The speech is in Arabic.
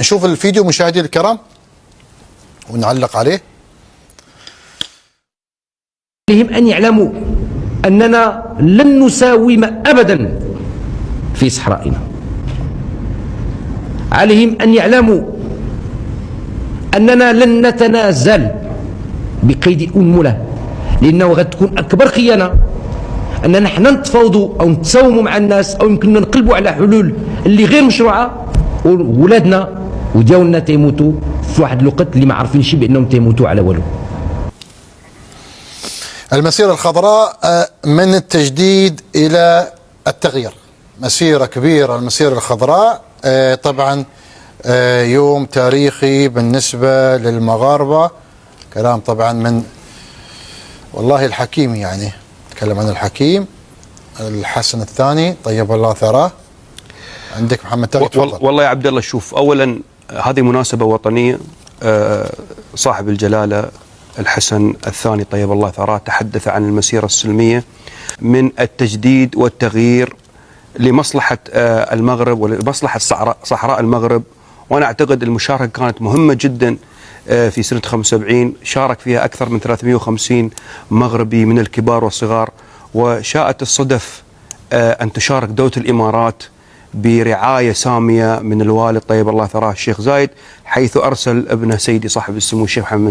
نشوف الفيديو مشاهدينا الكرام ونعلق عليه. عليهم أن يعلموا أننا لن نساوم أبدا في صحرائنا. عليهم أن يعلموا أننا لن نتنازل بقيد أنملة، لأنه غتكون أكبر خيانة أننا نحن نتفاوضوا أو نتساوموا مع الناس، أو يمكننا نقلبوا على حلول اللي غير مشروعة، وولادنا ودياولنا تيموتوا في واحد الوقت اللي ما عارفينش بأنهم تيموتوا على والو. المسيرة الخضراء من التجديد إلى التغيير، مسيرة كبيرة المسيرة الخضراء. طبعا يوم تاريخي بالنسبة للمغاربة، كلام طبعا من والله الحكيم، يعني تكلم عن الحكيم الحسن الثاني طيب الله ثراه. عندك محمد تاجي تفضل. والله يا عبد الله، شوف، اولا هذه مناسبة وطنية. صاحب الجلالة الحسن الثاني طيب الله ثراه تحدث عن المسيرة السلمية من التجديد والتغيير لمصلحة المغرب ولمصلحة صحراء المغرب. وأنا أعتقد المشاركة كانت مهمة جدا في سنة 75، شارك فيها أكثر من 350 مغربي من الكبار والصغار. وشاءت الصدف أن تشارك دولة الإمارات برعاية سامية من الوالد طيب الله ثراه الشيخ زايد، حيث أرسل ابن سيدي صاحب السمو الشيخ محمد